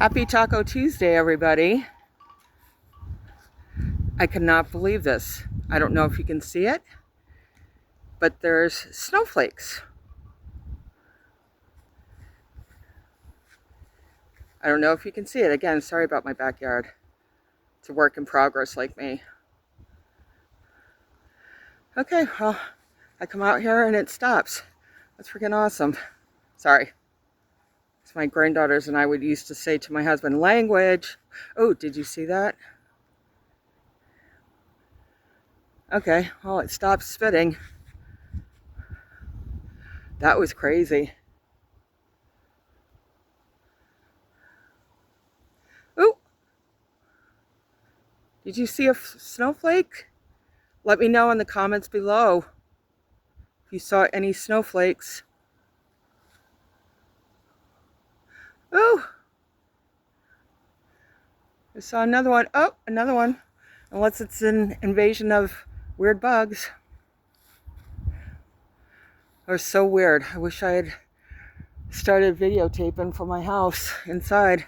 Happy Taco Tuesday, everybody. I cannot believe this. I don't know if you can see it, but there's snowflakes. I don't know if you can see it. Again, sorry about my backyard. It's a work in progress like me. Okay, well, I come out here and it stops. That's freaking awesome. Sorry. As my granddaughters and I would used to say to my husband, language. Oh, did you see that? Okay, well, it stopped spitting. That was crazy. Oh, did you see a snowflake? Let me know in the comments below if you saw any snowflakes. Oh, I saw another one. Oh, another one. Unless it's an invasion of weird bugs. It was so weird. I wish I had started videotaping from my house inside.